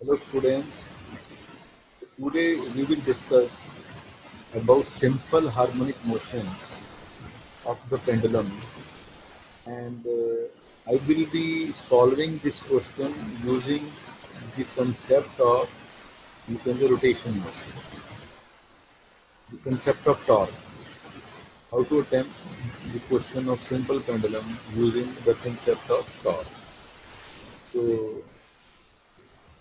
Hello students, today we will discuss about simple harmonic motion of the pendulum and I will be solving this question using the concept of rotation motion, the concept of torque, how to attempt the question of simple pendulum using the concept of torque. So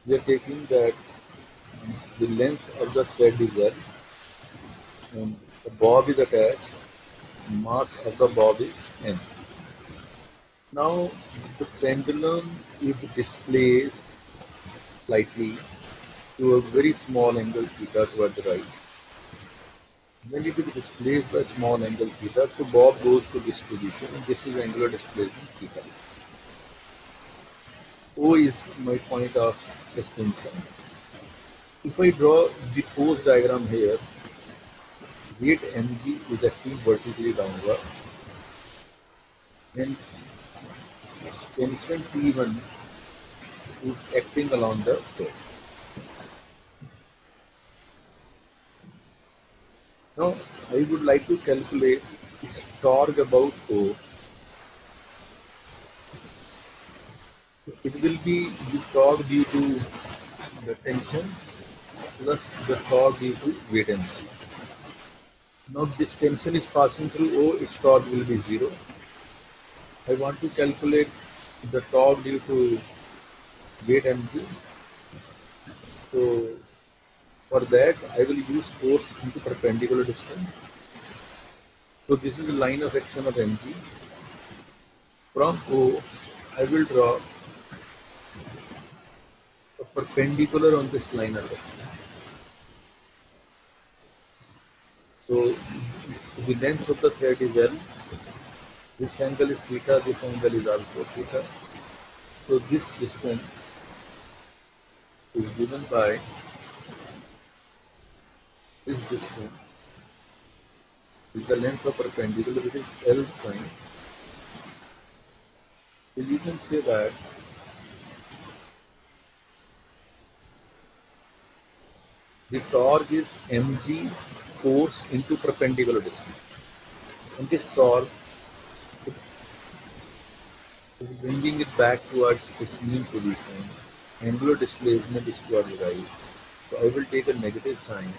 we are taking that the length of the thread is L and the bob is attached, mass of the bob is M. Now the pendulum is displaced slightly to a very small angle theta toward the right. When it is displaced by small angle theta, the bob goes to this position and this is angular displacement theta. O is my point of suspension. If I draw the force diagram here, weight mg is acting vertically downward and tension T1 is acting along the force. Now I would like to calculate its torque about O. It will be the torque due to the tension plus the torque due to weight energy. Now this tension is passing through O, its torque will be 0. I want to calculate the torque due to weight energy. So for that I will use force into perpendicular distance. So this is the line of action of mg. From O I will draw a perpendicular on this line of action. So the length of the thread is L. This angle is theta, this angle is also theta. So this distance is given by this distance is the length of perpendicular, which is L sine. So you can say that the torque is mg force into perpendicular distance. And this torque is bringing it back towards its mean position. Angular displacement is towards the right. So I will take a negative sign,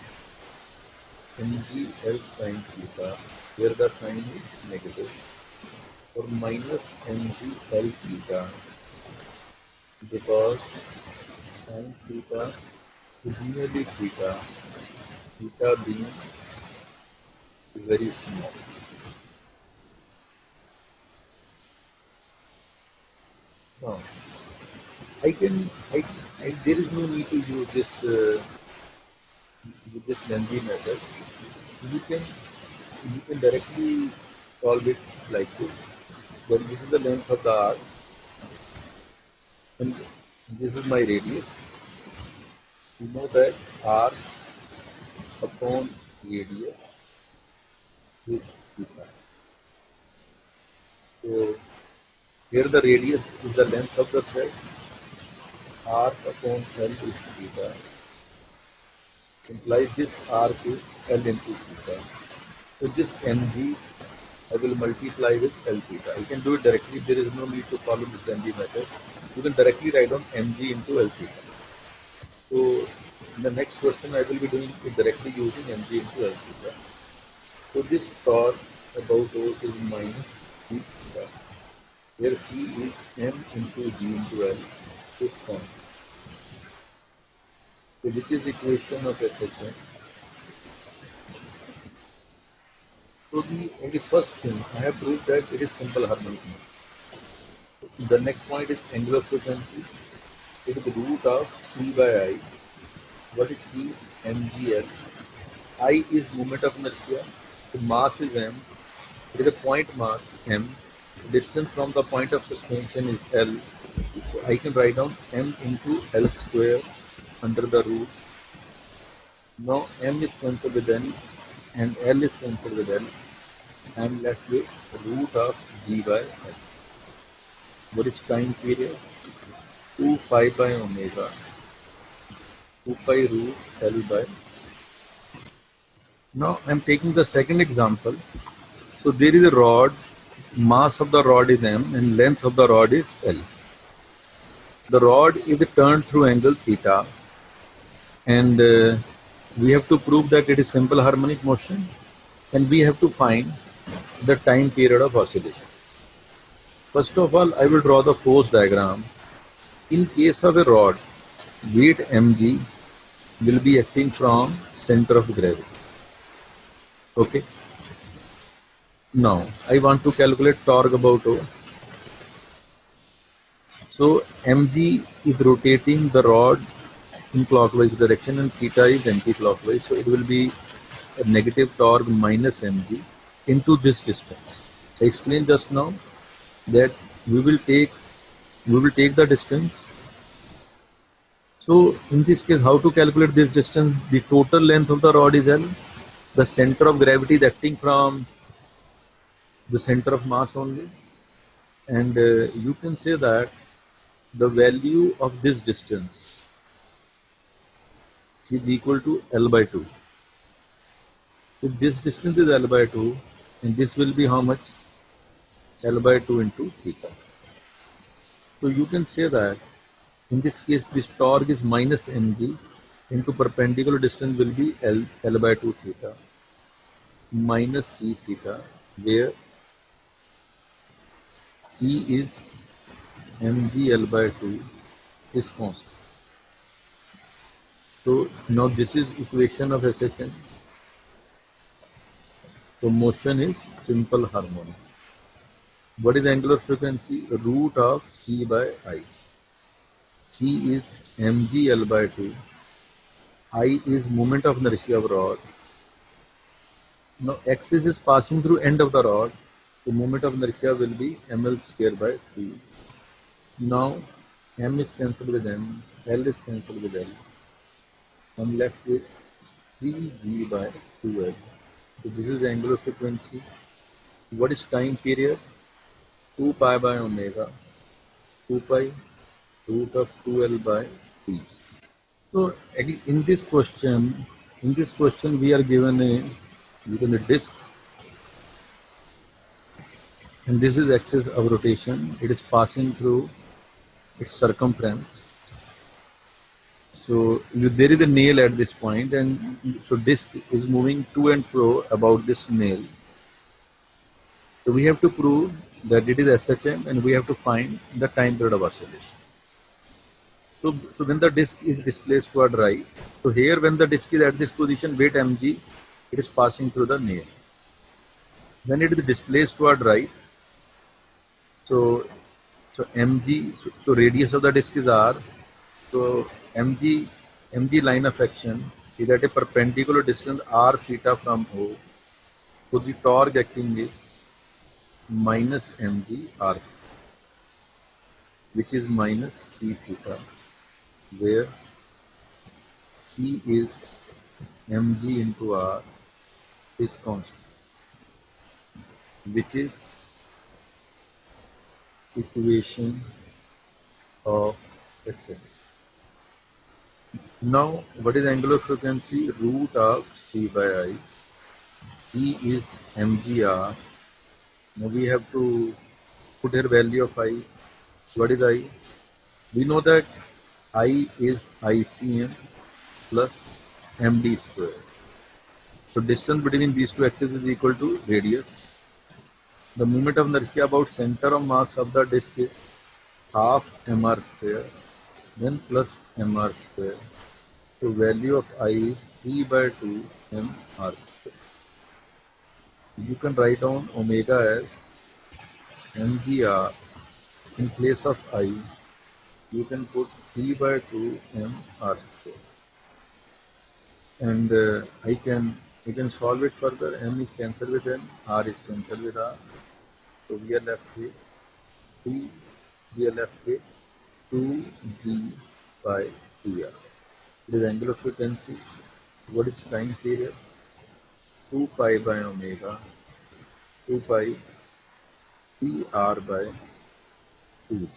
mg L sine theta, where the sign is negative, or minus mg L theta, because sine theta is nearly theta, theta being very small. Now, there is no need to use this with this Lenzi method. You can directly solve it like this. Well, this is the length of the arc, and this is my radius. You know that arc upon radius is theta. So here the radius is the length of the thread. Arc upon L is theta. Implies this arc is L into theta. So this mg I will multiply with L theta. I can do it directly. There is no need to follow this mg method. You can directly write down mg into L theta. So in the next question I will be doing it directly using mg into L theta. So this torque about O is minus C theta, where C is m into g into L, this term. So this is the equation of SHM. So the first thing I have proved that it is simple harmonic motion. The next point is angular frequency. It is the root of C by I. What is C? mgl. I is moment of inertia. The mass is m. It is a point mass m. The distance from the point of suspension is L. So I can write down m into L square under the root. Now m is cancelled with n and L is cancelled with L. I am left with root of g by L. What is time period? 2 pi by omega. 2 pi root L by. Now I'm taking the second example. So there is a rod, mass of the rod is m and length of the rod is L. The rod is turned through angle theta, and we have to prove that it is simple harmonic motion, and we have to find the time period of oscillation. First of all, I will draw the force diagram. In case of a rod, weight mg will be acting from center of gravity. Okay. Now I want to calculate torque about O. So mg is rotating the rod in clockwise direction and theta is anti-clockwise. So it will be a negative torque minus mg into this distance. I explained just now that we will take the distance. So in this case, how to calculate this distance? The total length of the rod is L. The center of gravity is acting from the center of mass only, and you can say that the value of this distance is equal to L by 2. If this distance is L by 2, and this will be how much? L by 2 into theta. So you can say that in this case this torque is minus mg into perpendicular distance will be L by 2 theta minus c theta, where c is mg L by 2 is constant. So now this is equation of SHM. So motion is simple harmonic. What is angular frequency? Root of c by I. C is mg L by 2. I is moment of inertia of rod. Now axis is passing through end of the rod. The moment of inertia will be ml square by 3. Now m is cancelled with m, L is cancelled with L. I'm left with 3g by 2L. So this is angular frequency. What is time period? 2 pi by omega, 2 pi root of 2L by t. So in this question we are given a disk, and this is axis of rotation. It is passing through its circumference. So there is a nail at this point, and so disk is moving to and fro about this nail. So we have to prove that it is SHM, and we have to find the time period of oscillation. So when the disk is displaced toward right, so here when the disk is at this position, weight mg, it is passing through the nail. When it is displaced toward right, so mg, so radius of the disk is r. So mg line of action is at a perpendicular distance r theta from O. So the torque acting is minus mg r, which is minus c theta, where c is mg into r is constant, which is equation of SHM. Now, what is angular frequency? Root of c by I. C is mgr. Now we have to put here value of I. What is I? We know that I is ICM plus md square. So distance between these two axes is equal to radius. The moment of inertia about center of mass of the disk is half mr square, then plus mr square. So value of I is 3 by 2 mr square. You can write down omega as mgr. In place of I, you can put 3 by 2 mr square. And I can solve it further. M is cancelled with m, r is cancelled with r. So we are left with 2g by 2r. It is angular frequency. What is time period? 2 pi by omega, 2 pi Pr by 2g.